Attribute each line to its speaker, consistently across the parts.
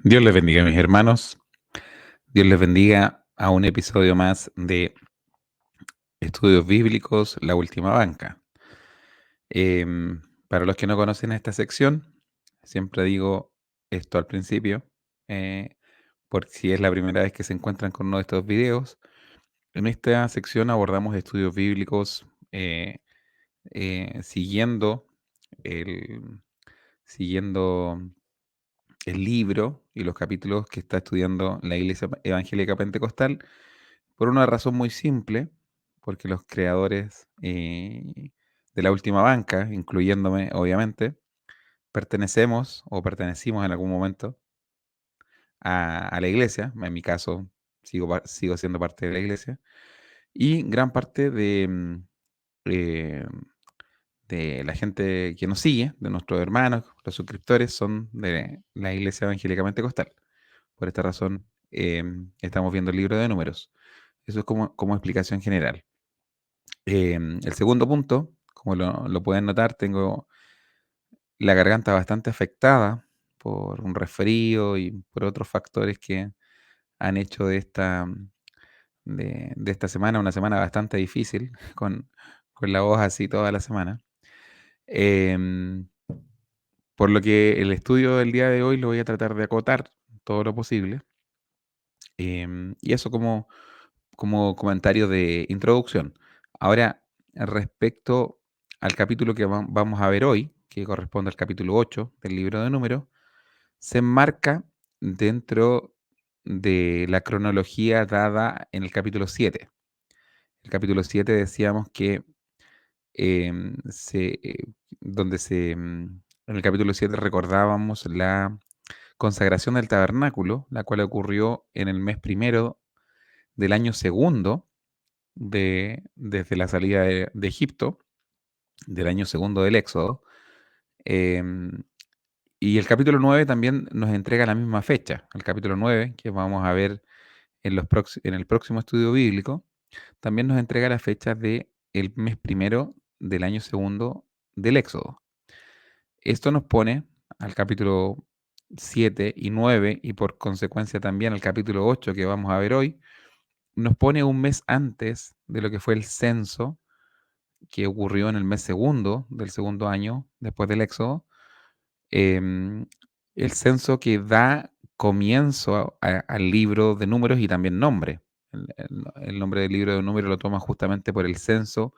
Speaker 1: Dios les bendiga, mis hermanos. Dios les bendiga a un episodio más de Estudios Bíblicos, La Última Banca. Para los que no conocen esta sección, siempre digo esto al principio, eh, por si es la primera vez que se encuentran con uno de estos videos. En esta sección abordamos estudios bíblicos siguiendo el, siguiendo el libro y los capítulos que está estudiando la Iglesia Evangélica Pentecostal, por una razón muy simple, porque los creadores de la última banca, incluyéndome obviamente, pertenecemos o pertenecimos en algún momento a la iglesia. En mi caso, sigo siendo parte de la iglesia, y gran parte eh, de la gente que nos sigue, de nuestros hermanos, los suscriptores, son de la Iglesia Evangélica Pentecostal. Por esta razón, estamos viendo el libro de Números. Eso es como explicación general. El segundo punto, como lo pueden notar, tengo la garganta bastante afectada por un resfrío y por otros factores que han hecho de esta semana una semana bastante difícil, con la voz así toda la semana. Em, por lo que el estudio del día de hoy lo voy a tratar de acotar todo lo posible. Y eso como comentario de introducción. Ahora, respecto al capítulo que vamos a ver hoy, que corresponde al capítulo 8 del libro de Números, se enmarca dentro de la cronología dada en el capítulo 7. El capítulo 7 decíamos que em, se, eh, donde en el capítulo 7 recordábamos la consagración del tabernáculo, la cual ocurrió en el mes primero del año segundo desde la salida de Egipto, del año segundo del Éxodo. em, y el capítulo 9 también nos entrega la misma fecha. El capítulo 9, que vamos a ver en el próximo estudio bíblico, también nos entrega la fecha del mes primero del año segundo del Éxodo. Esto nos pone al capítulo 7 y 9, y por consecuencia también al capítulo 8 que vamos a ver hoy, nos pone un mes antes de lo que fue el censo que ocurrió en el mes segundo del segundo año después del Éxodo. em, el censo que da comienzo al libro de Números y también nombre. El nombre del libro de Números lo toma justamente por el censo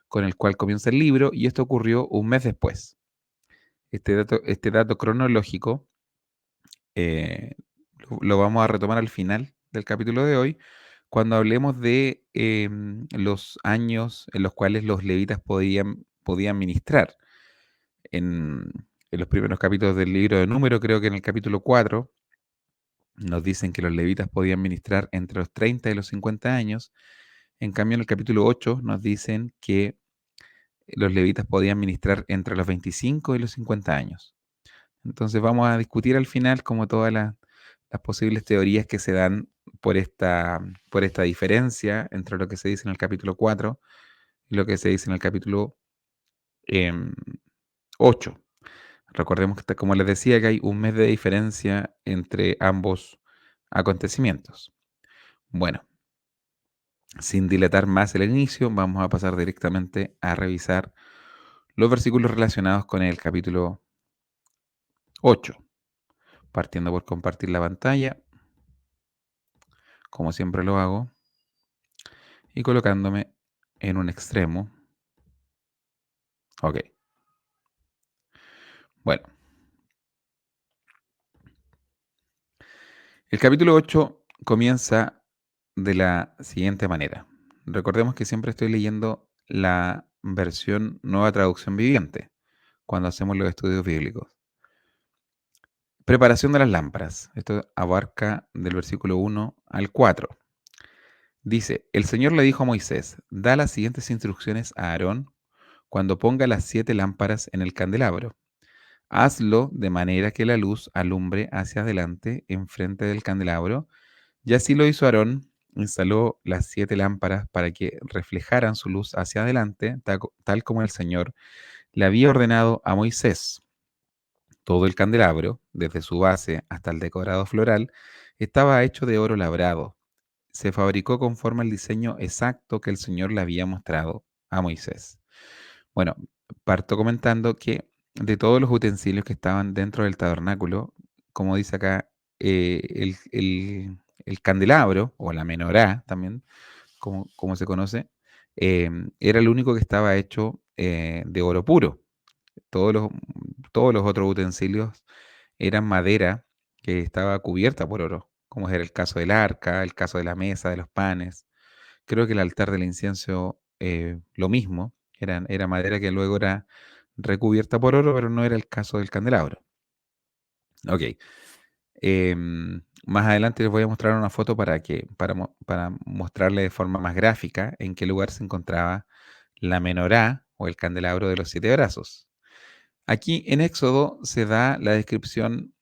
Speaker 1: con el cual comienza el libro, y esto ocurrió un mes después. Este dato cronológico lo vamos a retomar al final del capítulo de hoy, cuando hablemos de los años en los cuales los levitas podían ministrar. En, en los primeros capítulos del libro de Número, creo que en el capítulo 4, nos dicen que los levitas podían ministrar entre los 30 y los 50 años. En cambio, en el capítulo 8 nos dicen que los levitas podían ministrar entre los 25 y los 50 años. Entonces vamos a discutir al final como todas las posibles teorías que se dan por esta diferencia entre lo que se dice en el capítulo 4 y lo que se dice en el capítulo em, 8. Recordemos que, como les decía, que hay un mes de diferencia entre ambos acontecimientos. Bueno, sin dilatar más el inicio, vamos a pasar directamente a revisar los versículos relacionados con el capítulo 8, partiendo por compartir la pantalla, como siempre lo hago, y colocándome en un extremo. Ok, bueno, el capítulo 8 comienza de la siguiente manera. Recordemos que siempre estoy leyendo la versión Nueva Traducción Viviente cuando hacemos los estudios bíblicos. Preparación de las lámparas. Esto abarca del versículo 1 al 4. Dice, el Señor le dijo a Moisés, da las siguientes instrucciones a Aarón cuando ponga las 7 lámparas en el candelabro. Hazlo de manera que la luz alumbre hacia adelante enfrente del candelabro. Y así lo hizo Aarón. Instaló las 7 lámparas para que reflejaran su luz hacia adelante, tal como el Señor le había ordenado a Moisés. Todo el candelabro, desde su base hasta el decorado floral, estaba hecho de oro labrado. Se fabricó conforme al diseño exacto que el Señor le había mostrado a Moisés. Bueno, parto comentando que de todos los utensilios que estaban dentro del tabernáculo, como dice acá, el candelabro o la menorá también, como se conoce, era el único que estaba hecho de oro puro. Todos los, todos los otros utensilios eran madera que estaba cubierta por oro, como era el caso del arca, el caso de la mesa, de los panes. Creo que el altar del incienso, lo mismo, era madera que luego era recubierta por oro, pero no era el caso del candelabro. Ok. Más adelante les voy a mostrar una foto para mostrarle de forma más gráfica en qué lugar se encontraba la menorá o el candelabro de los siete brazos. Aquí en Éxodo se da la descripción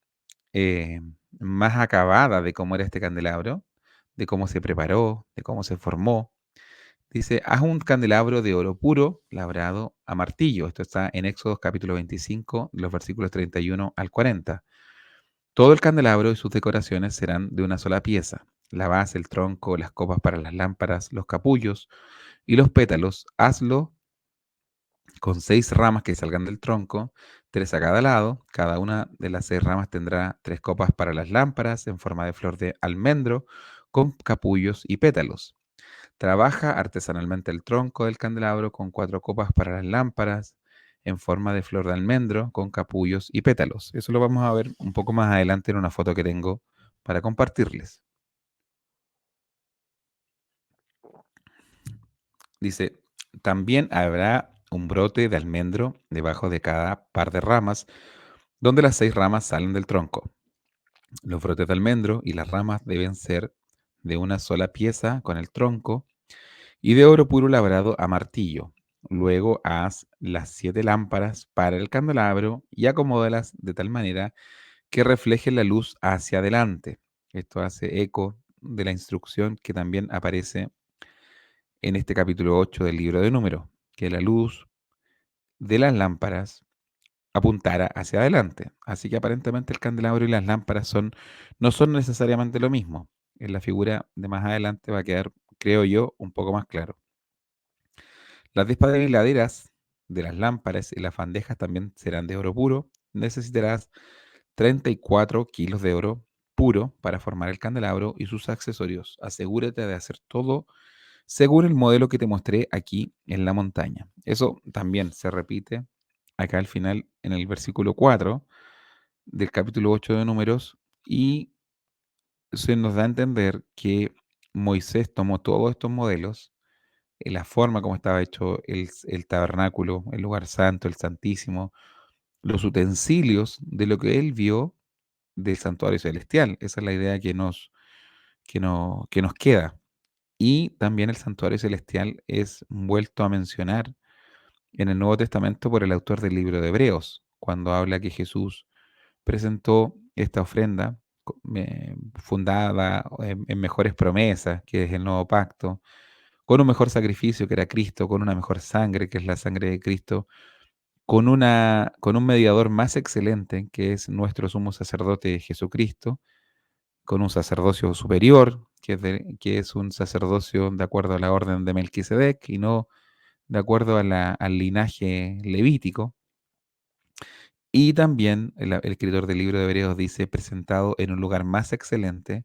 Speaker 1: eh, más acabada de cómo era este candelabro, de cómo se preparó, de cómo se formó. Dice, haz un candelabro de oro puro, labrado a martillo. Esto está en Éxodo capítulo 25, los versículos 31 al 40. Todo el candelabro y sus decoraciones serán de una sola pieza. La base, el tronco, las copas para las lámparas, los capullos y los pétalos, hazlo con 6 ramas que salgan del tronco, 3 a cada lado. Cada una de las 6 ramas tendrá 3 copas para las lámparas en forma de flor de almendro, con capullos y pétalos. Trabaja artesanalmente el tronco del candelabro con 4 copas para las lámparas en forma de flor de almendro, con capullos y pétalos. Eso lo vamos a ver un poco más adelante en una foto que tengo para compartirles. Dice, también habrá un brote de almendro debajo de cada par de ramas, donde las 6 ramas salen del tronco. Los brotes de almendro y las ramas deben ser de una sola pieza con el tronco y de oro puro labrado a martillo. Luego haz las 7 lámparas para el candelabro y acomódalas de tal manera que refleje la luz hacia adelante. Esto hace eco de la instrucción que también aparece en este capítulo 8 del libro de Números, que la luz de las lámparas apuntara hacia adelante. Así que aparentemente el candelabro y las lámparas no son necesariamente lo mismo. En la figura de más adelante va a quedar, creo yo, un poco más claro. Las despabiladeras de las lámparas y las bandejas también serán de oro puro. Necesitarás 34 kilos de oro puro para formar el candelabro y sus accesorios. Asegúrate de hacer todo según el modelo que te mostré aquí en la montaña. Eso también se repite acá al final en el versículo 4 del capítulo 8 de Números, y se nos da a entender que Moisés tomó todos estos modelos, la forma como estaba hecho el tabernáculo, el lugar santo, el santísimo, los utensilios de lo que él vio del santuario celestial. Esa es la idea que nos queda. Y también el santuario celestial es vuelto a mencionar en el Nuevo Testamento por el autor del libro de Hebreos, cuando habla que Jesús presentó esta ofrenda fundada en mejores promesas, que es el nuevo pacto, con un mejor sacrificio que era Cristo, con una mejor sangre, que es la sangre de Cristo, con un mediador más excelente, que es nuestro sumo sacerdote Jesucristo, con un sacerdocio superior, que es un sacerdocio de acuerdo a la orden de Melquisedec y no de acuerdo al linaje levítico. Y también el escritor del libro de Hebreos dice presentado en un lugar más excelente,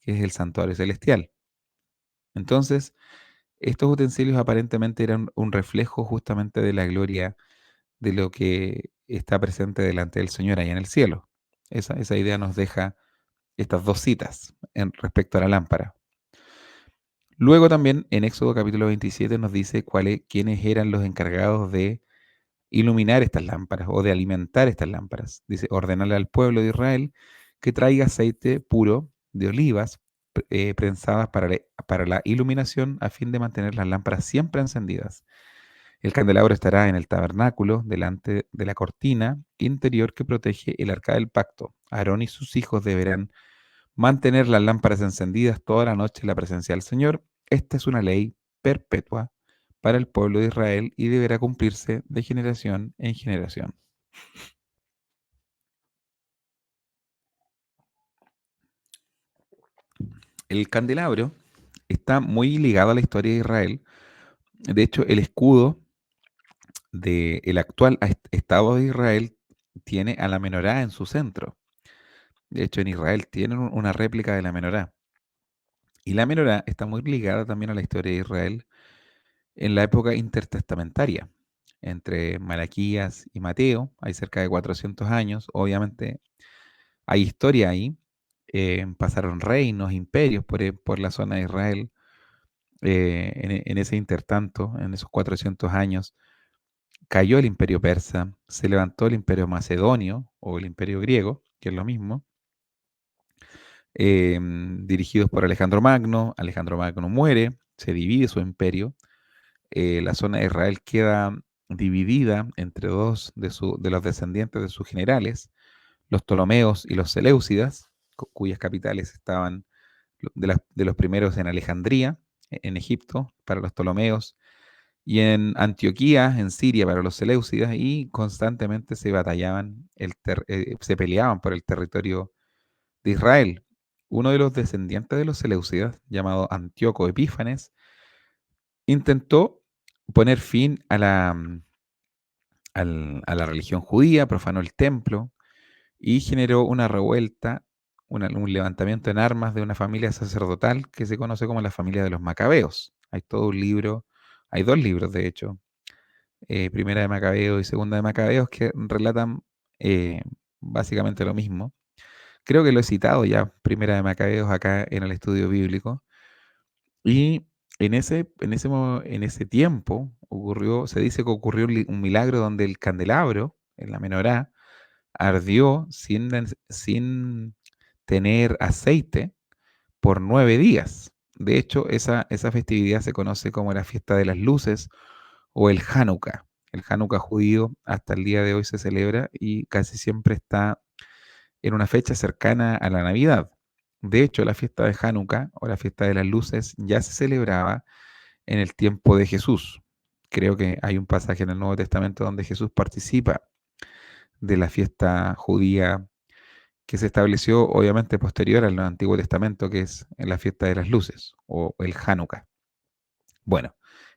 Speaker 1: que es el santuario celestial. Entonces, estos utensilios aparentemente eran un reflejo justamente de la gloria de lo que está presente delante del Señor allá en el cielo. Esa idea nos deja estas dos citas en respecto a la lámpara. Luego también en Éxodo capítulo 27 nos dice quiénes eran los encargados de iluminar estas lámparas o de alimentar estas lámparas. Dice, ordenarle al pueblo de Israel que traiga aceite puro de olivas prensadas para la iluminación a fin de mantener las lámparas siempre encendidas. El candelabro estará en el tabernáculo delante de la cortina interior que protege el arca del pacto. Aarón y sus hijos deberán mantener las lámparas encendidas toda la noche en la presencia del Señor. Esta es una ley perpetua para el pueblo de Israel y deberá cumplirse de generación en generación. El candelabro está muy ligado a la historia de Israel. De hecho, el escudo del actual Estado de Israel tiene a la menorá en su centro. De hecho, en Israel tienen una réplica de la menorá. Y la menorá está muy ligada también a la historia de Israel en la época intertestamentaria. Entre Malaquías y Mateo hay cerca de 400 años. Obviamente hay historia ahí. Pasaron reinos, imperios por la zona de Israel. En ese intertanto, en esos 400 años, cayó el imperio persa, se levantó el imperio macedonio o el imperio griego, que es lo mismo, dirigidos por Alejandro Magno. Alejandro Magno muere, se divide su imperio. La zona de Israel queda dividida entre dos de los descendientes de sus generales, los Ptolomeos y los Seleucidas, cuyas capitales estaban de los primeros en Alejandría, en Egipto, para los Ptolomeos, y en Antioquía, en Siria, para los Seleucidas, y constantemente se batallaban, se peleaban por el territorio de Israel. Uno de los descendientes de los Seleucidas, llamado Antíoco Epífanes, intentó poner fin a la religión judía, profanó el templo y generó una revuelta, un levantamiento en armas de una familia sacerdotal que se conoce como la familia de los Macabeos. Hay todo un libro, hay dos libros de hecho, Primera de Macabeos y Segunda de Macabeos, que relatan eh, básicamente lo mismo. Creo que lo he citado ya, Primera de Macabeos, acá en el estudio bíblico. Y en ese tiempo ocurrió, se dice que ocurrió un milagro donde el candelabro, en la menorá, ardió sin tener aceite por 9 días. De hecho, esa festividad se conoce como la fiesta de las luces o el Hanukkah. El Hanukkah judío hasta el día de hoy se celebra y casi siempre está en una fecha cercana a la Navidad. De hecho, la fiesta de Hanukkah o la fiesta de las luces ya se celebraba en el tiempo de Jesús. Creo que hay un pasaje en el Nuevo Testamento donde Jesús participa de la fiesta judía que se estableció obviamente posterior al Antiguo Testamento, que es en la fiesta de las luces o el Hanukkah. Bueno,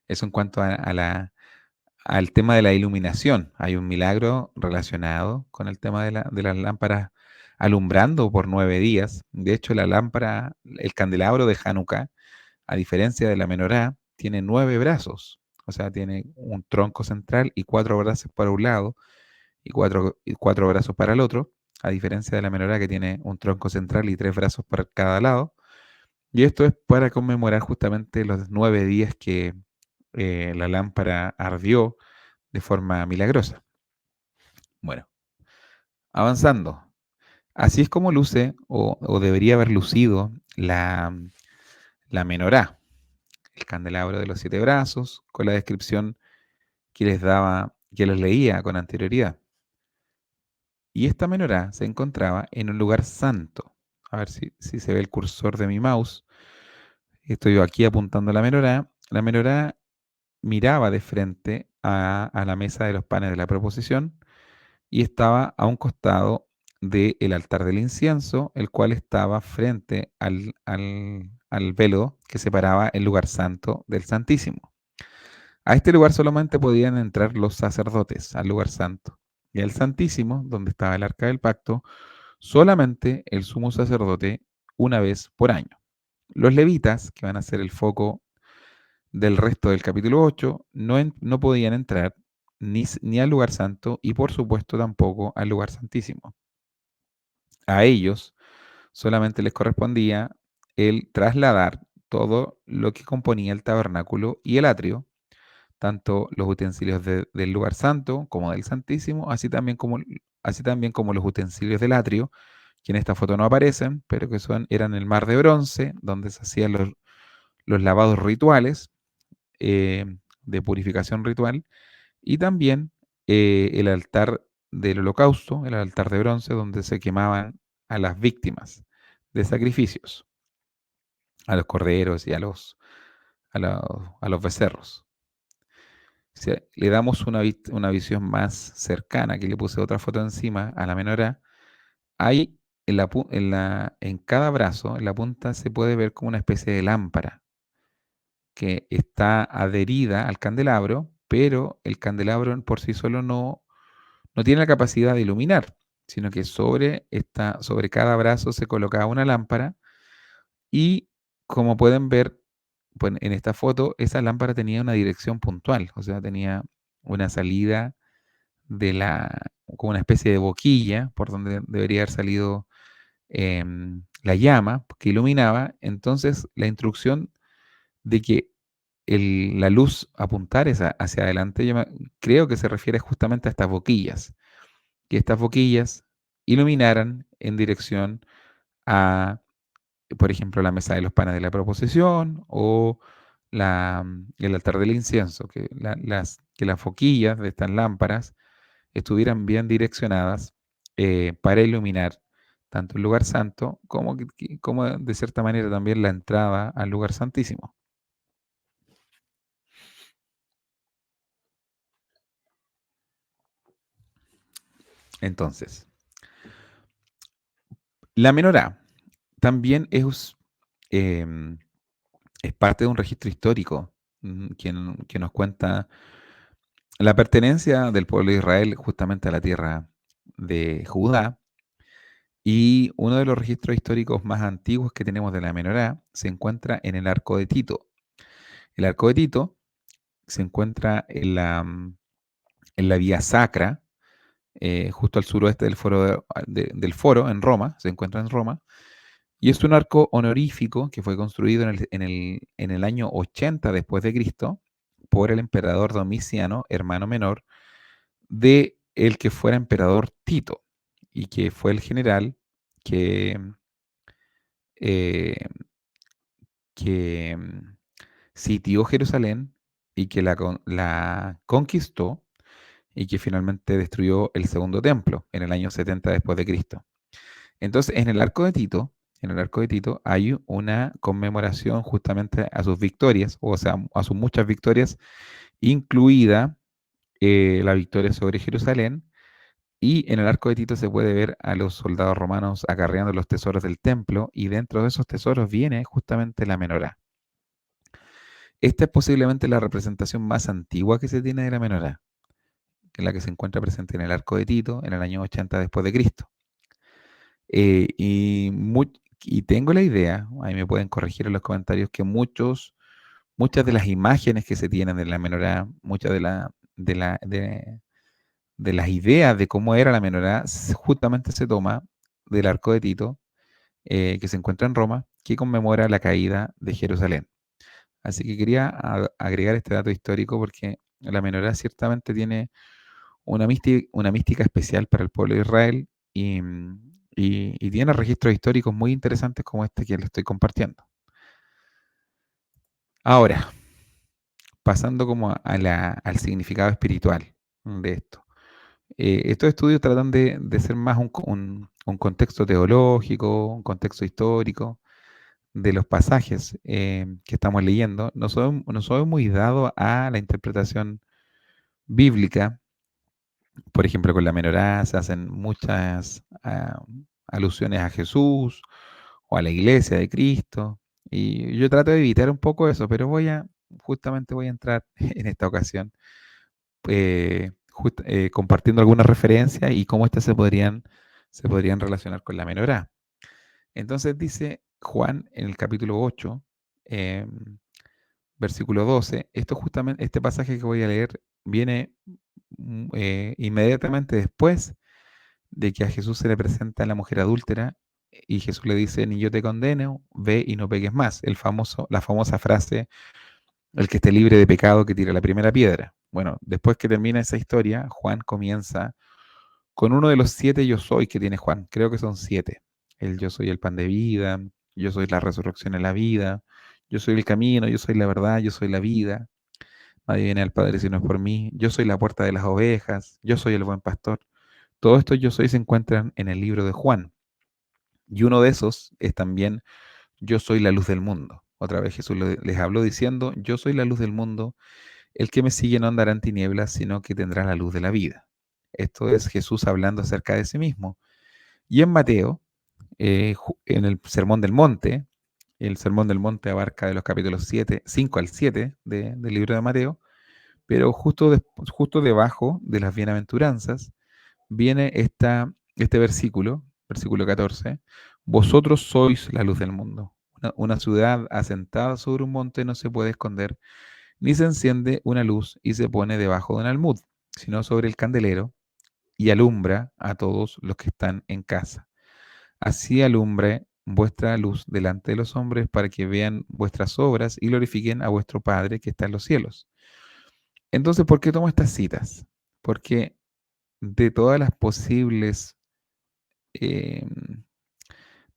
Speaker 1: eso en cuanto al tema de la iluminación. Hay un milagro relacionado con el tema de las lámparas alumbrando por 9 días. De hecho, la lámpara, el candelabro de Hanukkah, a diferencia de la menorá, tiene 9 brazos. O sea, tiene un tronco central y 4 brazos para un lado y cuatro brazos para el otro, a diferencia de la menorá que tiene un tronco central y 3 brazos para cada lado. Y esto es para conmemorar justamente los 9 días que la lámpara ardió de forma milagrosa. Bueno, avanzando. Así es como luce o debería haber lucido la menorá, el candelabro de los 7 brazos, con la descripción que les daba, que les leía con anterioridad. Y esta menorá se encontraba en un lugar santo. A ver si se ve el cursor de mi mouse. Estoy yo aquí apuntando a la menorá. La menorá miraba de frente a la mesa de los panes de la proposición y estaba a un costado del altar del incienso, el cual estaba frente al velo que separaba el lugar santo del santísimo. A este lugar solamente podían entrar los sacerdotes, al lugar santo. Y al santísimo, donde estaba el arca del pacto, solamente el sumo sacerdote una vez por año. Los levitas, que van a ser el foco del resto del capítulo 8, no podían entrar ni al lugar santo y por supuesto tampoco al lugar santísimo. A ellos solamente les correspondía el trasladar todo lo que componía el tabernáculo y el atrio, tanto los utensilios del lugar santo como del santísimo, así también como los utensilios del atrio, que en esta foto no aparecen, pero que eran el mar de bronce, donde se hacían los lavados rituales, eh, de purificación ritual, y también el altar del holocausto, el altar de bronce, donde se quemaban a las víctimas de sacrificios, a los corderos y a los becerros. Si le damos una visión más cercana, aquí le puse otra foto encima a la menorá, hay en cada brazo, en la punta, se puede ver como una especie de lámpara que está adherida al candelabro, pero el candelabro por sí solo no tiene la capacidad de iluminar, sino que sobre cada brazo se colocaba una lámpara y, como pueden ver, pues, en esta foto, esa lámpara tenía una dirección puntual, o sea, tenía una salida como una especie de boquilla por donde debería haber salido la llama que iluminaba. Entonces, la instrucción de que la luz apuntar hacia adelante, creo que se refiere justamente a estas boquillas, que estas boquillas iluminaran en dirección a, por ejemplo, la mesa de los panes de la proposición o el altar del incienso, que las boquillas de estas lámparas estuvieran bien direccionadas para iluminar tanto el lugar santo como de cierta manera también la entrada al lugar santísimo. Entonces, la menorá también em, es parte de un registro histórico que nos cuenta la pertenencia del pueblo de Israel justamente a la tierra de Judá. Y uno de los registros históricos más antiguos que tenemos de la menorá se encuentra en el Arco de Tito. El Arco de Tito se encuentra en la Vía Sacra, justo al suroeste del foro, en Roma, se encuentra en Roma, y es un arco honorífico que fue construido en el año 80 después de Cristo por el emperador Domiciano, hermano menor de el que fuera emperador Tito, y que fue el general que, eh, que sitió Jerusalén y que la conquistó y que finalmente destruyó el segundo templo en el año 70 después de Cristo. Entonces, en el arco de Tito hay una conmemoración justamente a sus victorias, o sea, a sus muchas victorias, incluida la victoria sobre Jerusalén. Y en el arco de Tito se puede ver a los soldados romanos acarreando los tesoros del templo, y dentro de esos tesoros viene justamente la menorá. Esta es posiblemente la representación más antigua que se tiene de la menorá, que es la que se encuentra presente en el arco de Tito en el año 80 después de Cristo. Y tengo la idea, ahí me pueden corregir en los comentarios, que muchas de las imágenes que se tienen de la menorá, muchas de las ideas de cómo era la menorá, justamente se toma del arco de Tito, que se encuentra en Roma, que conmemora la caída de Jerusalén. Así que quería agregar este dato histórico porque la menorá ciertamente tiene una mística especial para el pueblo de Israel y tiene registros históricos muy interesantes como este que le estoy compartiendo. Ahora, pasando como al significado espiritual de esto. Estos estudios tratan de ser más un contexto teológico, un contexto histórico de los pasajes que estamos leyendo. No soy muy dado a la interpretación bíblica. Por ejemplo, con la menorá se hacen muchas alusiones a Jesús o a la iglesia de Cristo. Y yo trato de evitar un poco eso, pero justamente voy a entrar en esta ocasión compartiendo algunas referencias y cómo estas se podrían relacionar con la menorá. Entonces dice Juan en el capítulo 8, versículo 12, este pasaje que voy a leer viene inmediatamente después de que a Jesús se le presenta a la mujer adúltera y Jesús le dice: ni yo te condeno, ve y no peques más. La famosa frase: el que esté libre de pecado que tire la primera piedra. Bueno, después que termina esa historia, Juan comienza con uno de los 7 yo soy que tiene Juan. Creo que son 7. El yo soy el pan de vida, yo soy la resurrección en la vida, yo soy el camino, yo soy la verdad, yo soy la vida. Nadie viene al Padre si no es por mí. Yo soy la puerta de las ovejas, yo soy el buen pastor. Todos estos yo soy se encuentran en el libro de Juan. Y uno de esos es también yo soy la luz del mundo. Otra vez Jesús les habló diciendo: yo soy la luz del mundo. El que me sigue no andará en tinieblas, sino que tendrá la luz de la vida. Esto es Jesús hablando acerca de sí mismo. Y en Mateo, en el Sermón del Monte. El Sermón del Monte abarca de los capítulos 5 al 7 del libro de Mateo, pero justo debajo de las bienaventuranzas viene este versículo, versículo 14: vosotros sois la luz del mundo. Una ciudad asentada sobre un monte no se puede esconder, ni se enciende una luz y se pone debajo de un almud, sino sobre el candelero, y alumbra a todos los que están en casa. Así alumbre vuestra luz delante de los hombres, para que vean vuestras obras y glorifiquen a vuestro Padre que está en los cielos. Entonces, ¿por qué tomo estas citas? Porque de todas las posibles, em,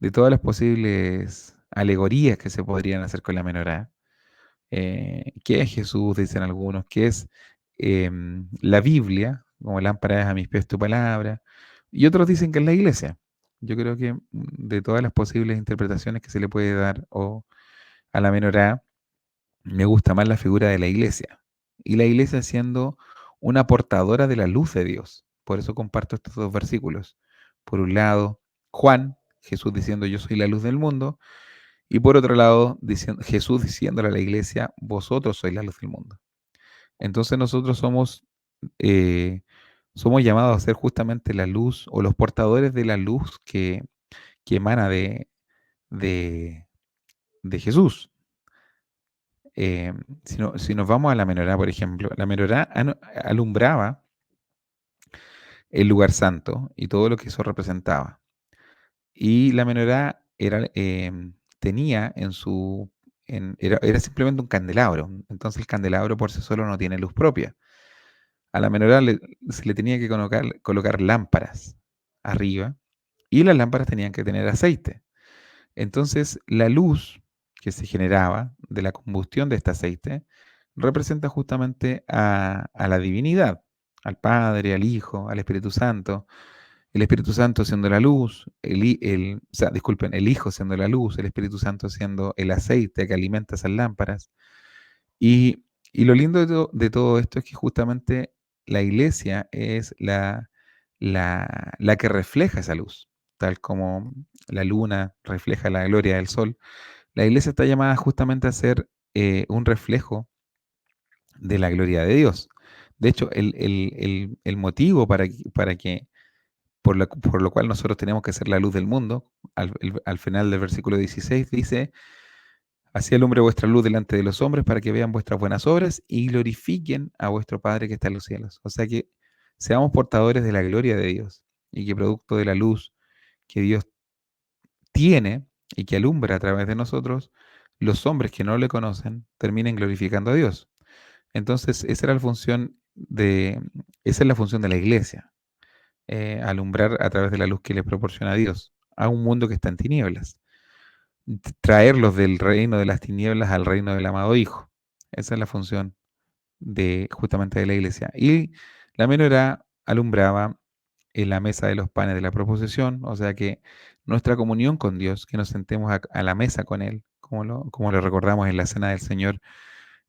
Speaker 1: de todas las posibles alegorías que se podrían hacer con la menorá, ¿qué es Jesús? Dicen algunos, ¿qué es la Biblia? Como lámpara es a mis pies tu palabra. Y otros dicen que es la iglesia. Yo creo que de todas las posibles interpretaciones que se le puede dar a la menorá, me gusta más la figura de la iglesia. Y la iglesia siendo una portadora de la luz de Dios. Por eso comparto estos dos versículos. Por un lado, Juan, Jesús diciendo yo soy la luz del mundo. Y por otro lado, Jesús diciéndole a la iglesia, vosotros sois la luz del mundo. Entonces nosotros eh, somos llamados a ser justamente la luz o los portadores de la luz que emana de, de Jesús. Si nos vamos a la menorá, por ejemplo, la menorá alumbraba el lugar santo y todo lo que eso representaba. Y la menorá tenía era simplemente un candelabro. Entonces el candelabro por sí solo no tiene luz propia. A la menorá se le tenía que colocar lámparas arriba, y las lámparas tenían que tener aceite. Entonces la luz que se generaba de la combustión de este aceite representa justamente a la divinidad, al Padre, al Hijo, al Espíritu Santo. El Espíritu Santo siendo la luz, o sea, disculpen, el Hijo siendo la luz, el Espíritu Santo siendo el aceite que alimenta esas lámparas. Y lo lindo de todo esto es que justamente la iglesia es la que refleja esa luz, tal como la luna refleja la gloria del sol. La iglesia está llamada justamente a ser un reflejo de la gloria de Dios. De hecho, el motivo por lo cual nosotros tenemos que ser la luz del mundo, al final del versículo 16 dice: así alumbre vuestra luz delante de los hombres, para que vean vuestras buenas obras y glorifiquen a vuestro Padre que está en los cielos. O sea, que seamos portadores de la gloria de Dios, y que producto de la luz que Dios tiene y que alumbra a través de nosotros, los hombres que no le conocen terminen glorificando a Dios. Entonces, esa es la función de la iglesia, alumbrar a través de la luz que le proporciona Dios a un mundo que está en tinieblas, traerlos del reino de las tinieblas al reino del amado Hijo. Esa es la función justamente de la iglesia. Y la menorá alumbraba en la mesa de los panes de la proposición, o sea que nuestra comunión con Dios, que nos sentemos a la mesa con Él, como lo recordamos en la cena del Señor,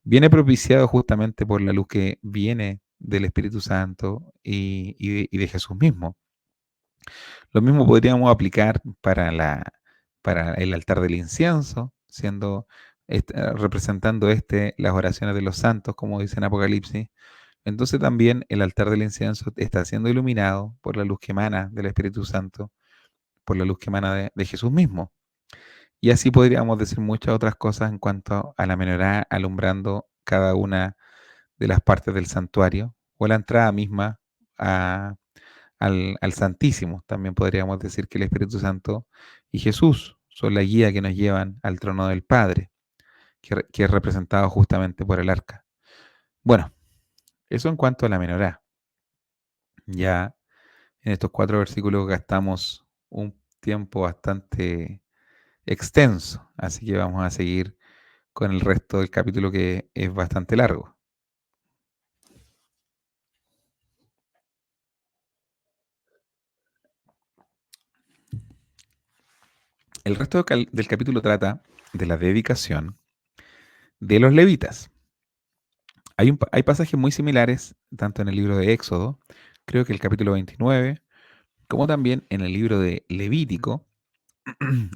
Speaker 1: viene propiciado justamente por la luz que viene del Espíritu Santo y de Jesús mismo. Lo mismo podríamos aplicar para el altar del incienso, representando las oraciones de los santos, como dice en Apocalipsis. Entonces también el altar del incienso está siendo iluminado por la luz que emana del Espíritu Santo, por la luz que emana de Jesús mismo. Y así podríamos decir muchas otras cosas en cuanto a la menorá alumbrando cada una de las partes del santuario, o la entrada misma al Santísimo. También podríamos decir que el Espíritu Santo y Jesús son la guía que nos llevan al trono del Padre, que es representado justamente por el arca. Bueno, eso en cuanto a la menorá. Ya en estos 4 versículos gastamos un tiempo bastante extenso, así que vamos a seguir con el resto del capítulo, que es bastante largo. El resto del capítulo trata de la dedicación de los levitas. Hay pasajes muy similares, tanto en el libro de Éxodo, creo que el capítulo 29, como también en el libro de Levítico,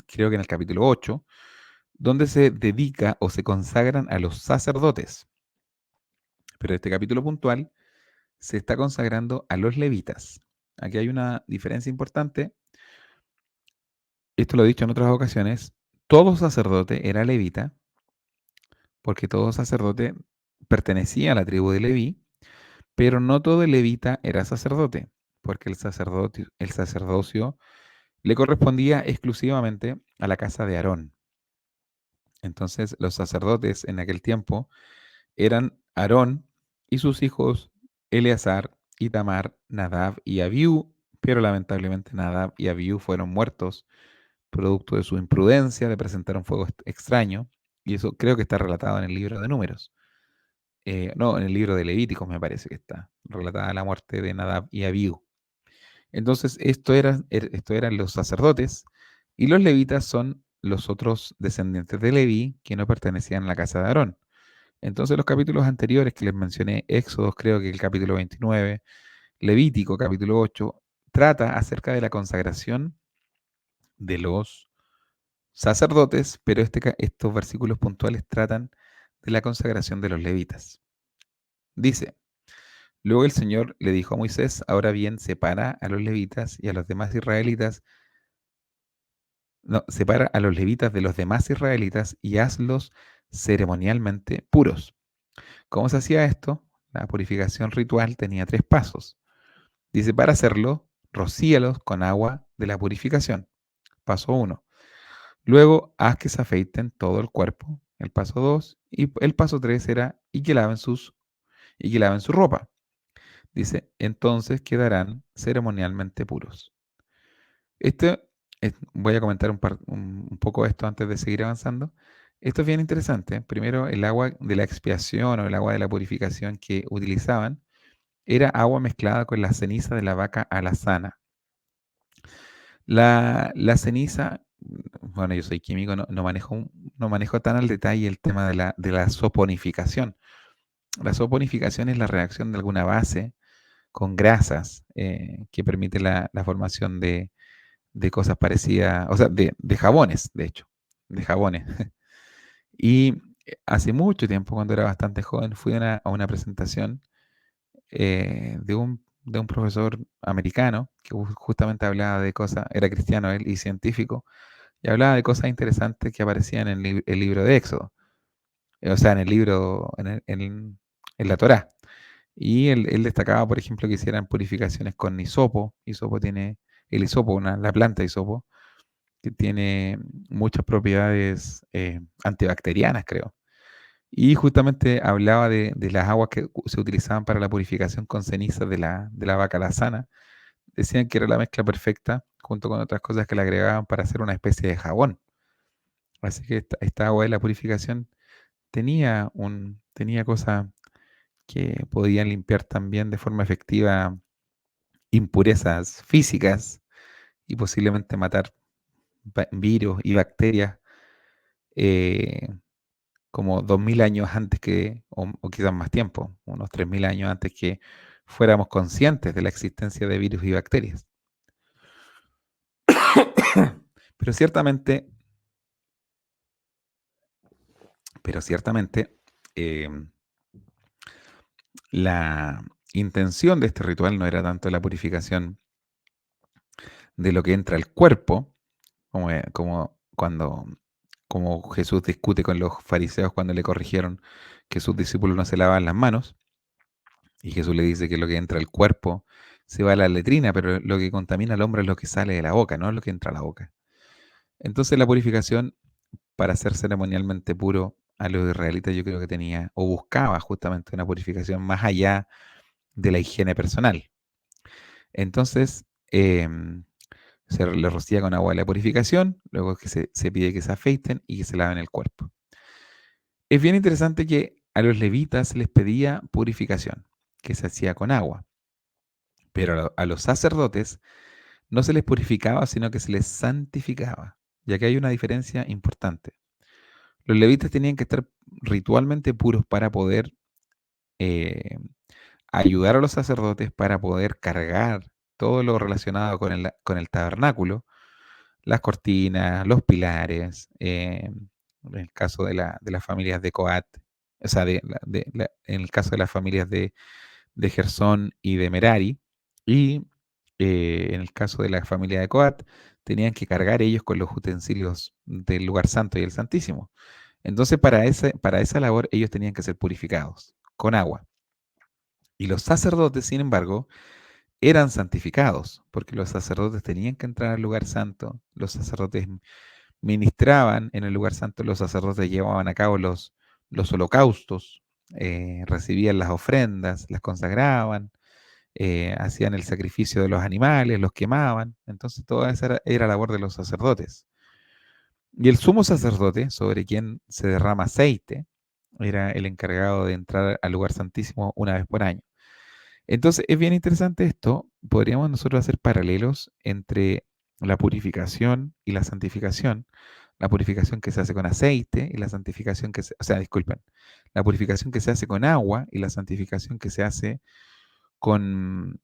Speaker 1: creo que en el capítulo 8, donde se dedica o se consagran a los sacerdotes. Pero este capítulo puntual se está consagrando a los levitas. Aquí hay una diferencia importante. Esto lo he dicho en otras ocasiones. Todo sacerdote era levita, porque todo sacerdote pertenecía a la tribu de Leví, pero no todo levita era sacerdote, porque el sacerdocio le correspondía exclusivamente a la casa de Aarón. Entonces, los sacerdotes en aquel tiempo eran Aarón y sus hijos Eleazar, Itamar, Nadab y Abiú, pero lamentablemente Nadab y Abiú fueron muertos producto de su imprudencia de presentar un fuego extraño, y eso creo que está relatado en el libro de Números. No, en el libro de Levíticos me parece que está relatada la muerte de Nadab y Abiú. Entonces, esto eran los sacerdotes, y los levitas son los otros descendientes de Leví que no pertenecían a la casa de Aarón. Entonces, los capítulos anteriores que les mencioné, Éxodos, creo que el capítulo 29, Levítico, capítulo 8, trata acerca de la consagración de los sacerdotes, pero estos versículos puntuales tratan de la consagración de los levitas. Dice, luego el Señor le dijo a Moisés, ahora bien, separa a los levitas y a los demás israelitas, no, separa a los levitas de los demás israelitas y hazlos ceremonialmente puros. ¿Cómo se hacía esto? La purificación ritual tenía 3 pasos. Dice, para hacerlo, rocíalos con agua de la purificación. Paso 1. Luego, haz que se afeiten todo el cuerpo. El paso 2. Y el paso 3 era, y que laven su ropa. Dice, entonces quedarán ceremonialmente puros. Este, voy a comentar un poco esto antes de seguir avanzando. Esto es bien interesante. Primero, el agua de la expiación o el agua de la purificación que utilizaban era agua mezclada con la ceniza de la vaca alazana. La ceniza, bueno, yo soy químico, no manejo tan al detalle el tema de la soponificación. La soponificación es la reacción de alguna base con grasas que permite la formación de cosas parecidas, o sea, de jabones, de hecho, de jabones. Y hace mucho tiempo, cuando era bastante joven, fui a una presentación de un profesor americano que justamente hablaba de cosas, era cristiano él y científico, y hablaba de cosas interesantes que aparecían en el libro de Éxodo, o sea, en el libro, en la Torá. Y él destacaba, por ejemplo, que hicieran purificaciones con hisopo. El hisopo, la planta hisopo, que tiene muchas propiedades antibacterianas, creo. Y justamente hablaba de las aguas que se utilizaban para la purificación con cenizas de la vaca lazana. Decían que era la mezcla perfecta, junto con otras cosas que le agregaban para hacer una especie de jabón. Así que esta agua de la purificación tenía cosas que podían limpiar también de forma efectiva impurezas físicas y posiblemente matar virus y bacterias eh, como 2000 años antes o quizás más tiempo, unos 3000 años antes que fuéramos conscientes de la existencia de virus y bacterias. Pero ciertamente, pero ciertamente, eh, la intención de este ritual no era tanto la purificación de lo que entra al cuerpo, como Jesús discute con los fariseos cuando le corrigieron que sus discípulos no se lavaban las manos, y Jesús le dice que lo que entra al cuerpo se va a la letrina, pero lo que contamina al hombre es lo que sale de la boca, no es lo que entra a la boca. Entonces la purificación para ser ceremonialmente puro a los israelitas yo creo que tenía o buscaba justamente una purificación más allá de la higiene personal. Entonces, se le rocía con agua de la purificación, luego que se pide que se afeiten y que se laven el cuerpo. Es bien interesante que a los levitas se les pedía purificación, que se hacía con agua, pero a los sacerdotes no se les purificaba, sino que se les santificaba, ya que hay una diferencia importante. Los levitas tenían que estar ritualmente puros para poder eh, ayudar a los sacerdotes para poder cargar todo lo relacionado con el tabernáculo. las cortinas, los pilares, en el caso de las familias de Coat, o sea, en el caso de las familias de Gersón y de Merari, y en el caso de la familia de Coat, tenían que cargar ellos con los utensilios del lugar santo y el santísimo. Entonces, para esa labor, ellos tenían que ser purificados con agua. Y los sacerdotes, sin embargo, eran santificados, porque los sacerdotes tenían que entrar al lugar santo, los sacerdotes ministraban en el lugar santo, los sacerdotes llevaban a cabo los holocaustos, recibían las ofrendas, las consagraban, hacían el sacrificio de los animales, los quemaban. Entonces, toda esa era labor de los sacerdotes. Y el sumo sacerdote, sobre quien se derrama aceite, era el encargado de entrar al lugar santísimo una vez por año. Entonces, es bien interesante esto. Podríamos nosotros hacer paralelos entre la purificación y la santificación. La purificación que se hace con aceite y la santificación que se, o sea, disculpen, la purificación que se hace con agua y la santificación que se hace con,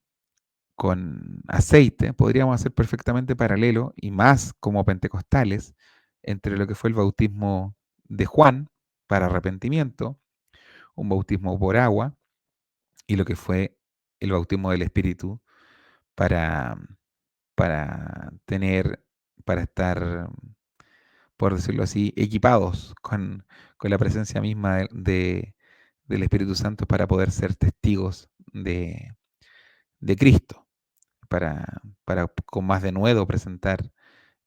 Speaker 1: con aceite. Podríamos hacer perfectamente paralelo y más como pentecostales entre lo que fue el bautismo de Juan para arrepentimiento, un bautismo por agua, y lo que fue el bautismo del Espíritu para, para tener, para estar, por decirlo así, equipados con la presencia misma del Espíritu Santo para poder ser testigos de Cristo, para con más denuedo presentar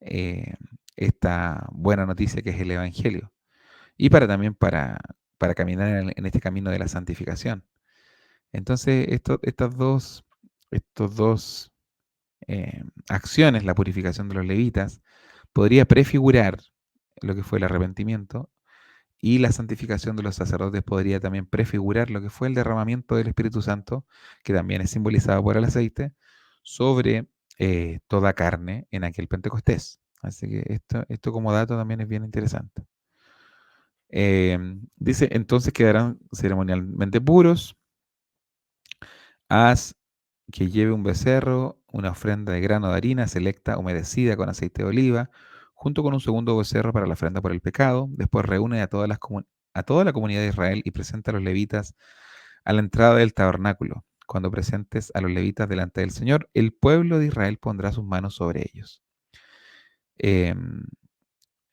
Speaker 1: eh, esta buena noticia que es el Evangelio y para también para caminar en este camino de la santificación. Entonces, estos dos acciones, la purificación de los levitas, podría prefigurar lo que fue el arrepentimiento y la santificación de los sacerdotes podría también prefigurar lo que fue el derramamiento del Espíritu Santo, que también es simbolizado por el aceite, sobre toda carne en aquel Pentecostés. Así que esto como dato también es bien interesante. Dice, entonces quedarán ceremonialmente puros. Haz que lleve un becerro, una ofrenda de grano de harina selecta, humedecida con aceite de oliva, junto con un segundo becerro para la ofrenda por el pecado. Después reúne a toda la comunidad de Israel y presenta a los levitas a la entrada del tabernáculo. Cuando presentes a los levitas delante del Señor, el pueblo de Israel pondrá sus manos sobre ellos. Em,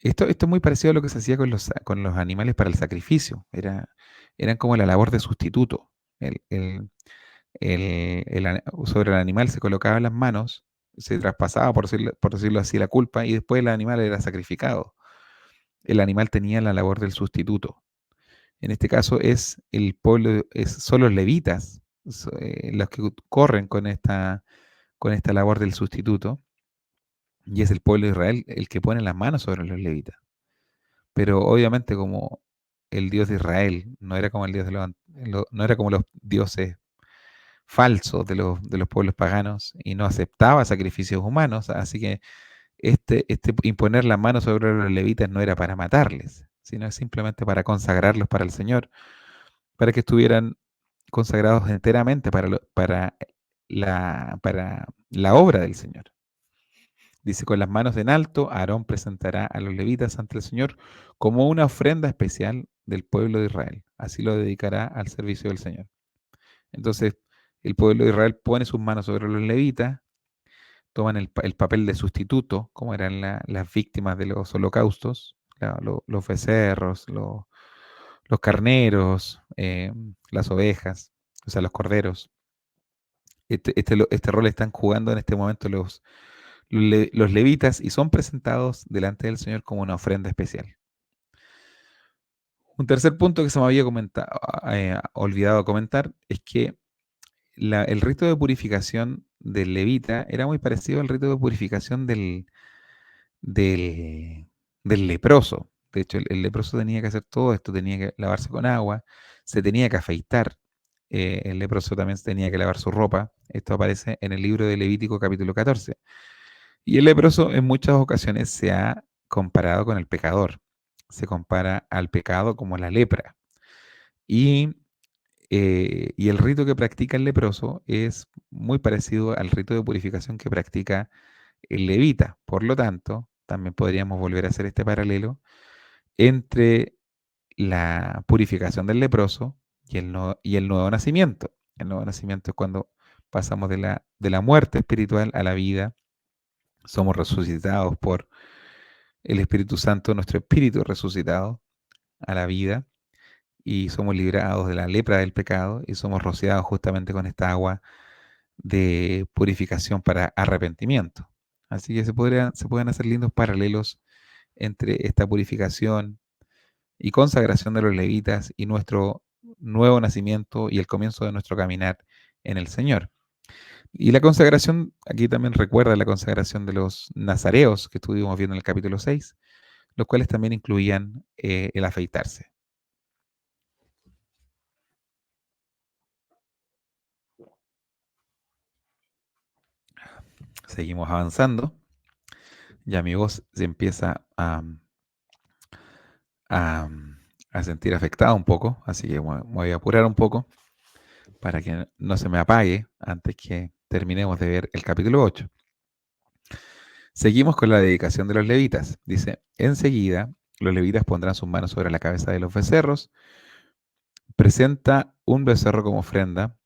Speaker 1: esto es muy parecido a lo que se hacía con los animales para el sacrificio. Eran como la labor de sustituto. El, el- sobre el animal se colocaban las manos, se traspasaba, por decirlo así, la culpa, y después el animal era sacrificado. El animal tenía la labor del sustituto. En este caso es el pueblo, son los levitas los que corren con esta labor del sustituto, y es el pueblo de Israel el que pone las manos sobre los levitas. Pero obviamente como el Dios de Israel no era como el Dios no era como los dioses falso de los pueblos paganos y no aceptaba sacrificios humanos, así que este imponer las manos sobre los levitas no era para matarles, sino simplemente para consagrarlos para el Señor, para que estuvieran consagrados enteramente para la obra del Señor. Dice, con las manos en alto, Aarón presentará a los levitas ante el Señor como una ofrenda especial del pueblo de Israel. Así lo dedicará al servicio del Señor. Entonces, el pueblo de Israel pone sus manos sobre los levitas, toman el papel de sustituto, como eran las víctimas de los holocaustos, los becerros, los carneros, las ovejas, o sea, los corderos. Este rol están jugando en este momento los levitas y son presentados delante del Señor como una ofrenda especial. Un tercer punto que se me había olvidado comentar es que el rito de purificación del levita era muy parecido al rito de purificación del, del leproso. De hecho, el leproso tenía que hacer todo esto, tenía que lavarse con agua, se tenía que afeitar. El leproso también tenía que lavar su ropa. Esto aparece en el libro de Levítico capítulo 14. Y el leproso en muchas ocasiones se ha comparado con el pecador. Se compara al pecado como la lepra. Y y el rito que practica el leproso es muy parecido al rito de purificación que practica el levita. Por lo tanto, también podríamos volver a hacer este paralelo entre la purificación del leproso y el nuevo nacimiento. El nuevo nacimiento es cuando pasamos de la muerte espiritual a la vida, somos resucitados por el Espíritu Santo, nuestro espíritu resucitado a la vida y somos librados de la lepra del pecado y somos rociados justamente con esta agua de purificación para arrepentimiento. Así que se pueden hacer lindos paralelos entre esta purificación y consagración de los levitas y nuestro nuevo nacimiento y el comienzo de nuestro caminar en el Señor. Y la consagración, aquí también recuerda la consagración de los nazareos que estuvimos viendo en el capítulo 6, los cuales también incluían el afeitarse. Seguimos avanzando. Ya mi voz se empieza a, a sentir afectada un poco, así que me voy a apurar un poco para que no se me apague antes que terminemos de ver el capítulo 8. Seguimos con la dedicación de los levitas. Dice, enseguida los levitas pondrán sus manos sobre la cabeza de los becerros. Presenta un becerro como ofrenda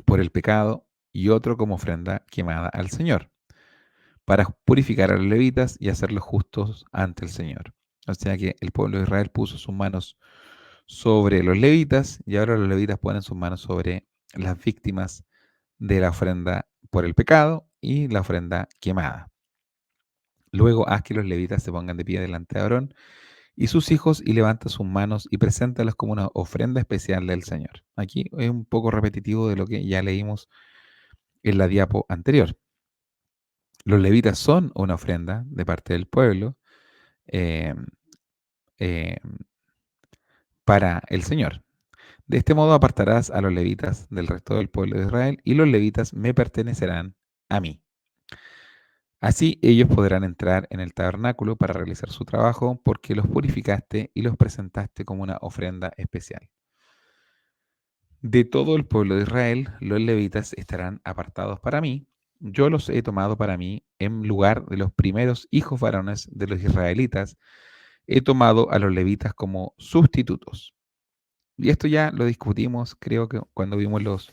Speaker 1: por el pecado y otro como ofrenda quemada al Señor, para purificar a los levitas y hacerlos justos ante el Señor. O sea que el pueblo de Israel puso sus manos sobre los levitas y ahora los levitas ponen sus manos sobre las víctimas de la ofrenda por el pecado y la ofrenda quemada. Luego haz que los levitas se pongan de pie delante de Aarón y sus hijos y levanta sus manos y preséntalas como una ofrenda especial del Señor. Aquí es un poco repetitivo de lo que ya leímos en la diapo anterior. Los levitas son una ofrenda de parte del pueblo eh, eh, para el Señor. De este modo apartarás a los levitas del resto del pueblo de Israel y los levitas me pertenecerán a mí. Así ellos podrán entrar en el tabernáculo para realizar su trabajo porque los purificaste y los presentaste como una ofrenda especial. De todo el pueblo de Israel, los levitas estarán apartados para mí. Yo los he tomado para mí en lugar de los primeros hijos varones de los israelitas. He tomado a los levitas como sustitutos. Y esto ya lo discutimos, creo que cuando vimos los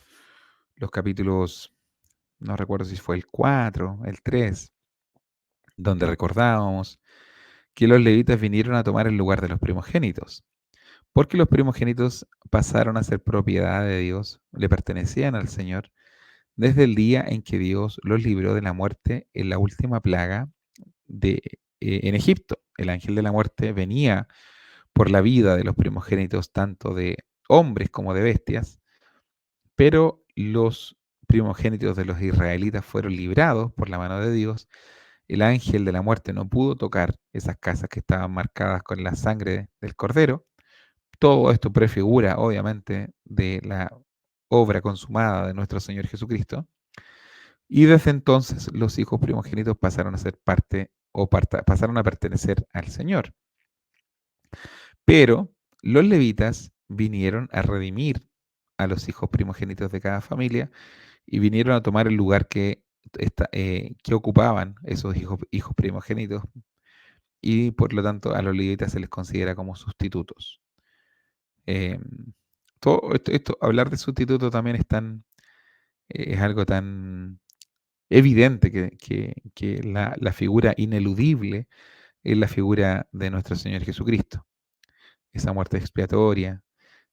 Speaker 1: capítulos, no recuerdo si fue el 4, el 3, donde recordábamos que los levitas vinieron a tomar el lugar de los primogénitos, porque los primogénitos pasaron a ser propiedad de Dios, le pertenecían al Señor, desde el día en que Dios los libró de la muerte en la última plaga en Egipto. El ángel de la muerte venía por la vida de los primogénitos, tanto de hombres como de bestias, pero los primogénitos de los israelitas fueron librados por la mano de Dios. El ángel de la muerte no pudo tocar esas casas que estaban marcadas con la sangre del cordero. Todo esto prefigura, obviamente, de la obra consumada de nuestro Señor Jesucristo. Y desde entonces los hijos primogénitos pasaron a ser parte o pasaron a pertenecer al Señor. Pero los levitas vinieron a redimir a los hijos primogénitos de cada familia y vinieron a tomar el lugar que ocupaban esos hijos primogénitos y por lo tanto a los levitas se les considera como sustitutos. Eh, todo hablar de sustituto también es algo tan evidente que la figura ineludible es la figura de nuestro Señor Jesucristo. Esa muerte expiatoria,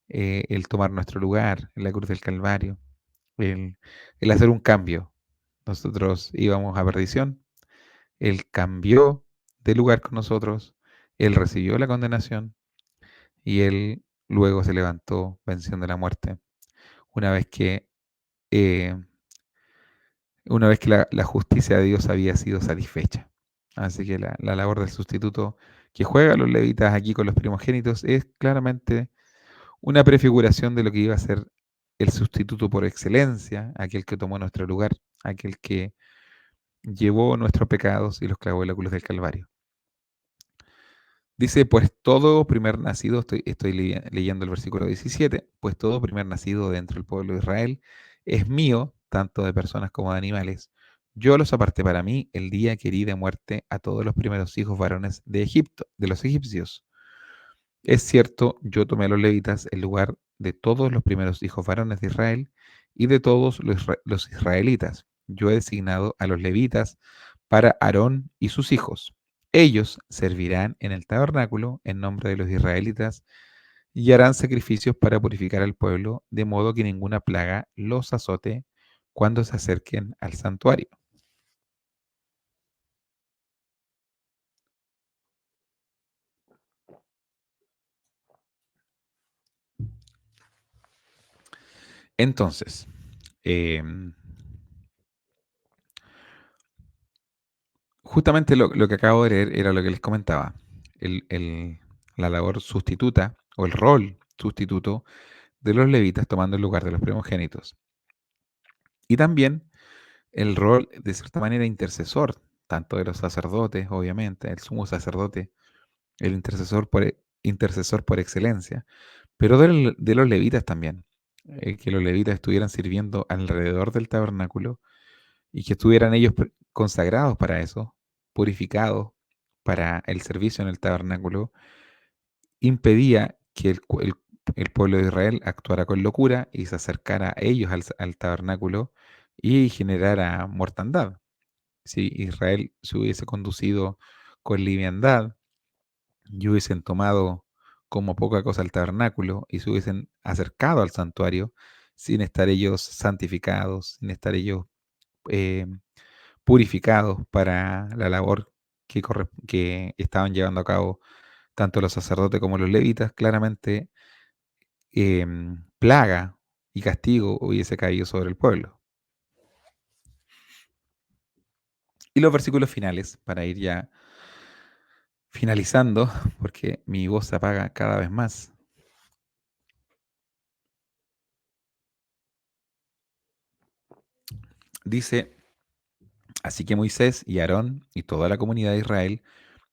Speaker 1: el tomar nuestro lugar en la cruz del Calvario, el hacer un cambio. Nosotros íbamos a perdición, Él cambió de lugar con nosotros, Él recibió la condenación y Él luego se levantó venciendo la muerte. Una vez que, eh, una vez que la justicia de Dios había sido satisfecha. Así que la labor del sustituto que juegan los levitas aquí con los primogénitos es claramente una prefiguración de lo que iba a ser el sustituto por excelencia, aquel que tomó nuestro lugar, aquel que llevó nuestros pecados y los clavó en la cruz del Calvario. Dice, pues todo primer nacido, estoy leyendo el versículo 17, pues todo primer nacido dentro del pueblo de Israel es mío, tanto de personas como de animales. yo los aparté para mí el día que herí de muerte a todos los primeros hijos varones de Egipto, de los egipcios. Es cierto, yo tomé a los levitas en lugar de todos los primeros hijos varones de Israel y de todos los israelitas. Yo he designado a los levitas para Aarón y sus hijos. Ellos servirán en el tabernáculo en nombre de los israelitas y harán sacrificios para purificar al pueblo, de modo que ninguna plaga los azote cuando se acerquen al santuario. Entonces, em, justamente lo que acabo de leer era lo que les comentaba. La labor sustituta o el rol sustituto de los levitas tomando el lugar de los primogénitos. Y también el rol, de cierta manera, intercesor, tanto de los sacerdotes, obviamente, el sumo sacerdote, el intercesor por excelencia, pero de los levitas también. Que los levitas estuvieran sirviendo alrededor del tabernáculo y que estuvieran ellos consagrados para eso, purificados para el servicio en el tabernáculo, impedía que el pueblo de Israel actuara con locura y se acercara a ellos al tabernáculo y generara mortandad. Si Israel se hubiese conducido con liviandad y hubiesen tomado como poca cosa el tabernáculo y se hubiesen acercado al santuario sin estar ellos santificados, sin estar ellos eh, purificados para la labor que estaban llevando a cabo tanto los sacerdotes como los levitas, claramente plaga y castigo hubiese caído sobre el pueblo. Y los versículos finales, para ir ya finalizando, porque mi voz se apaga cada vez más, dice, así que Moisés y Aarón y toda la comunidad de Israel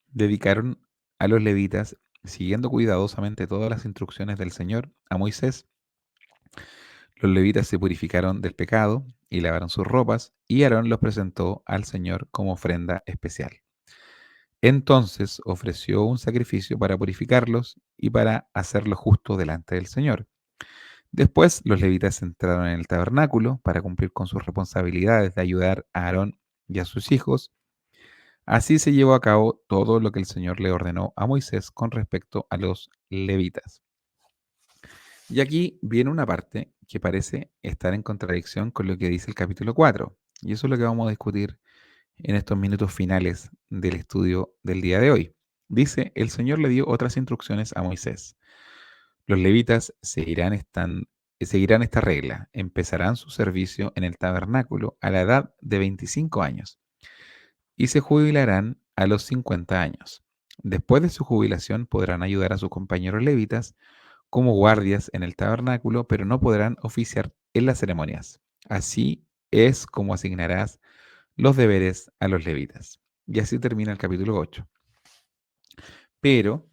Speaker 1: dedicaron a los levitas, siguiendo cuidadosamente todas las instrucciones del Señor, a Moisés. Los levitas se purificaron del pecado y lavaron sus ropas, y Aarón los presentó al Señor como ofrenda especial. Entonces ofreció un sacrificio para purificarlos y para hacerlo justo delante del Señor. Después los levitas entraron en el tabernáculo para cumplir con sus responsabilidades de ayudar a Aarón y a sus hijos. Así se llevó a cabo todo lo que el Señor le ordenó a Moisés con respecto a los levitas. Y aquí viene una parte que parece estar en contradicción con lo que dice el capítulo 4. Y eso es lo que vamos a discutir en estos minutos finales del estudio del día de hoy. Dice, el Señor le dio otras instrucciones a Moisés. Los levitas seguirán esta regla. Empezarán su servicio en el tabernáculo a la edad de 25 años y se jubilarán a los 50 años. Después de su jubilación podrán ayudar a sus compañeros levitas como guardias en el tabernáculo, pero no podrán oficiar en las ceremonias. Así es como asignarás los deberes a los levitas. Y así termina el capítulo 8. Pero,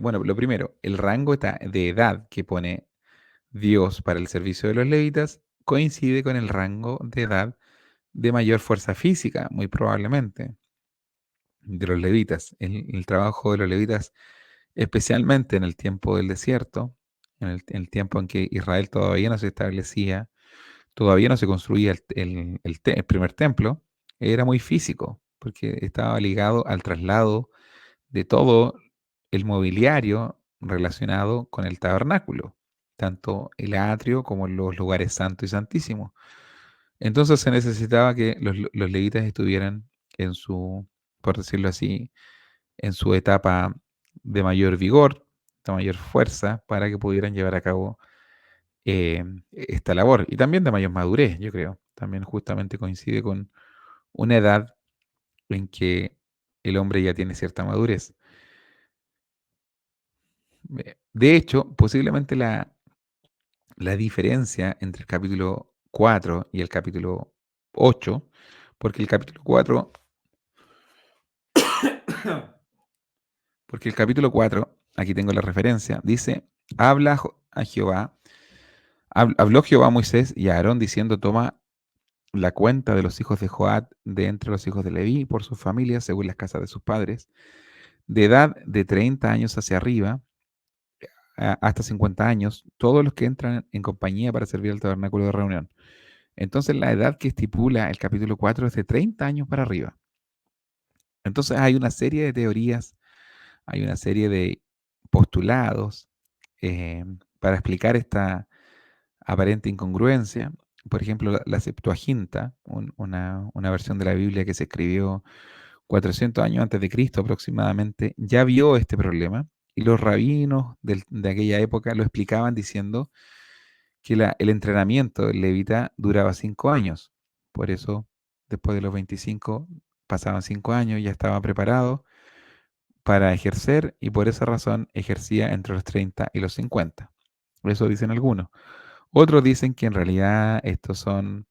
Speaker 1: bueno, lo primero, el rango de edad que pone Dios para el servicio de los levitas coincide con el rango de edad de mayor fuerza física, muy probablemente, de los levitas. El trabajo de los levitas, especialmente en el tiempo del desierto, en el tiempo en que Israel todavía no se establecía, todavía no se construía el primer templo, era muy físico, porque estaba ligado al traslado de todo el mobiliario relacionado con el tabernáculo, tanto el atrio como los lugares santo y santísimo. Entonces se necesitaba que los levitas estuvieran en su, por decirlo así, en su etapa de mayor vigor, de mayor fuerza, para que pudieran llevar a cabo esta labor. Y también de mayor madurez, yo creo. También justamente coincide con una edad en que el hombre ya tiene cierta madurez. De hecho, posiblemente la diferencia entre el capítulo 4 y el capítulo 8, porque el capítulo 4, porque el capítulo 4, aquí tengo la referencia, dice, a Jehová, habló Jehová a Moisés y a Aarón diciendo, toma la cuenta de los hijos de Joad de entre los hijos de Leví por sus familias, según las casas de sus padres, de edad de 30 años hacia arriba, hasta 50 años, todos los que entran en compañía para servir al tabernáculo de reunión. Entonces la edad que estipula el capítulo 4 es de 30 años para arriba. Entonces hay una serie de teorías, hay una serie de postulados para explicar esta aparente incongruencia. Por ejemplo, la Septuaginta, una versión de la Biblia que se escribió 400 años antes de Cristo aproximadamente, ya vio este problema y los rabinos de aquella época lo explicaban diciendo que el entrenamiento del levita duraba 5 años. Por eso, después de los 25, pasaban 5 años, ya estaba preparado para ejercer y por esa razón ejercía entre los 30 y los 50. Eso dicen algunos. Otros dicen que en realidad estos son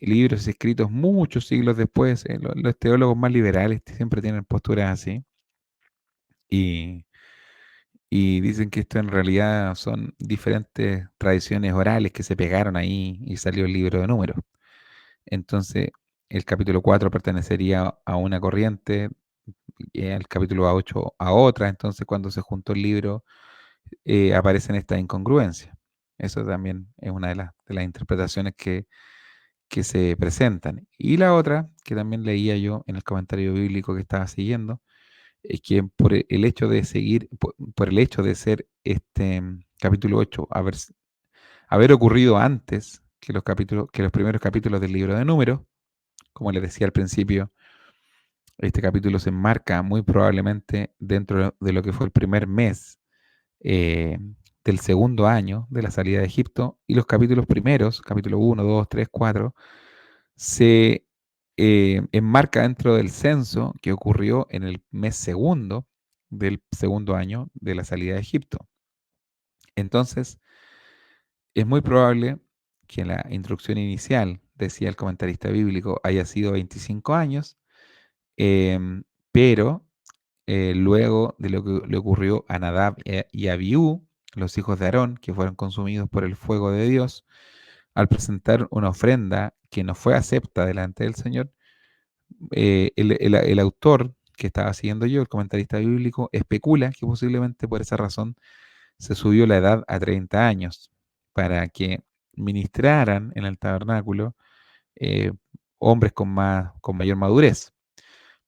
Speaker 1: libros escritos muchos siglos después. Los teólogos más liberales siempre tienen posturas así. Y, y dicen que esto en realidad son diferentes tradiciones orales que se pegaron ahí y salió el libro de números. Entonces, el capítulo 4 pertenecería a una corriente, y el capítulo 8 a otra. Entonces, cuando se juntó el libro, aparecen estas incongruencias. Eso también es una de las interpretaciones que se presentan. Y la otra, que también leía yo en el comentario bíblico que estaba siguiendo, es que por el hecho de seguir, por el hecho de ser este capítulo 8 haber ocurrido antes que los primeros capítulos del libro de Números, como les decía al principio, este capítulo se enmarca muy probablemente dentro de lo que fue el primer mes eh, del segundo año de la salida de Egipto, y los capítulos primeros, capítulo 1, 2, 3, 4, se enmarca dentro del censo que ocurrió en el mes segundo del segundo año de la salida de Egipto. Entonces, es muy probable que la instrucción inicial, decía el comentarista bíblico, haya sido 25 años, pero luego de lo que le ocurrió a Nadab y Abiú, los hijos de Aarón, que fueron consumidos por el fuego de Dios, al presentar una ofrenda que no fue acepta delante del Señor, el autor que estaba siguiendo yo, el comentarista bíblico, especula que posiblemente por esa razón se subió la edad a 30 años para que ministraran en el tabernáculo eh, hombres con mayor madurez.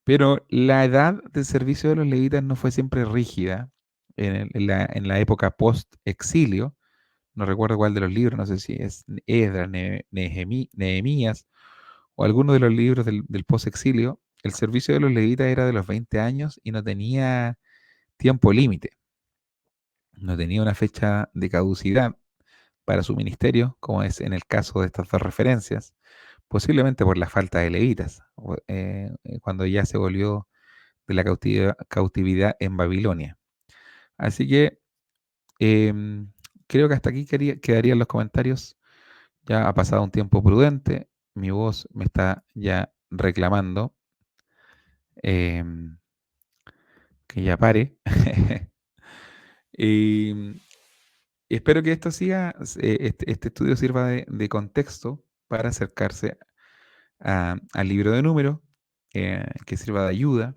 Speaker 1: Pero la edad de servicio de los levitas no fue siempre rígida en la época post-exilio. No recuerdo cuál de los libros, no sé si es Esdras, Nehemías o alguno de los libros del post-exilio. El servicio de los levitas era de los 20 años y no tenía tiempo límite, no tenía una fecha de caducidad para su ministerio, como es en el caso de estas dos referencias, posiblemente por la falta de levitas, cuando ya se volvió de la cautividad en Babilonia. Así que em, creo que hasta aquí quedarían los comentarios. Ya ha pasado un tiempo prudente, mi voz me está ya reclamando em, que ya pare. Y espero que esto siga, este estudio sirva de contexto para acercarse al libro de números, que sirva de ayuda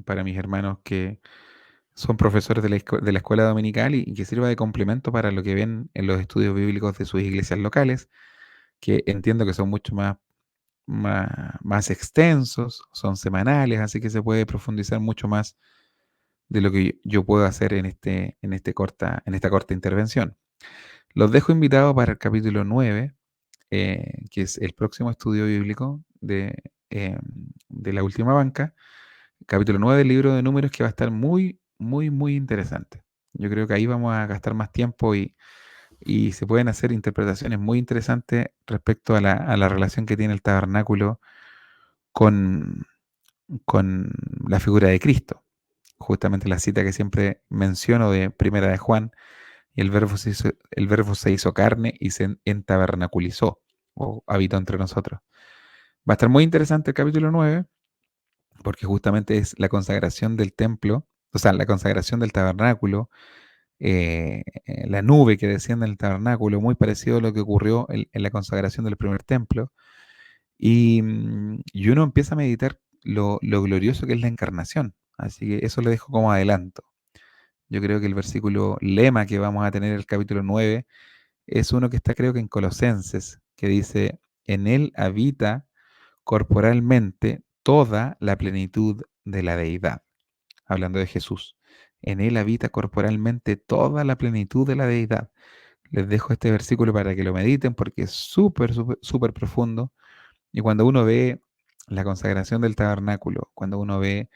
Speaker 1: para mis hermanos que son profesores de la escuela dominical y que sirva de complemento para lo que ven en los estudios bíblicos de sus iglesias locales, que entiendo que son mucho más extensos, son semanales, así que se puede profundizar mucho más de lo que yo puedo hacer en esta corta intervención. Los dejo invitados para el capítulo 9, que es el próximo estudio bíblico de la última banca, capítulo 9 del libro de números, que va a estar muy, muy, muy interesante. Yo creo que ahí vamos a gastar más tiempo y se pueden hacer interpretaciones muy interesantes respecto a la relación que tiene el tabernáculo con, con la figura de Cristo. Justamente la cita que siempre menciono de Primera de Juan, y el verbo se hizo carne y se entabernaculizó o habitó entre nosotros. Va a estar muy interesante el capítulo 9 porque justamente es la consagración del templo, o sea, la consagración del tabernáculo, la nube que desciende en el tabernáculo, muy parecido a lo que ocurrió en la consagración del primer templo. Y uno empieza a meditar lo glorioso que es la encarnación. Así que eso lo dejo como adelanto. Yo creo que el versículo lema que vamos a tener en el capítulo 9 es uno que está creo que en Colosenses, que dice, en él habita corporalmente toda la plenitud de la deidad, hablando de Jesús. En él habita corporalmente toda la plenitud de la deidad. Les dejo este versículo para que lo mediten porque es súper, súper, súper profundo. Y cuando uno ve la consagración del tabernáculo, cuando uno ve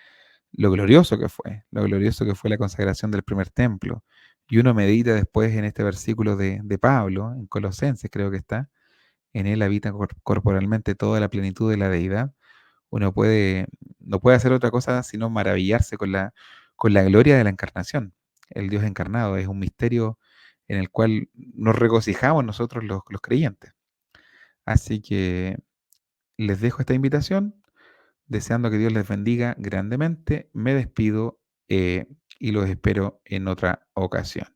Speaker 1: lo glorioso que fue la consagración del primer templo, y uno medita después en este versículo de Pablo, en Colosenses creo que está, en él habita corporalmente toda la plenitud de la deidad, uno no puede hacer otra cosa sino maravillarse con la gloria de la encarnación. El Dios encarnado es un misterio en el cual nos regocijamos nosotros los creyentes. Así que les dejo esta invitación, deseando que Dios les bendiga grandemente. Me despido y los espero en otra ocasión.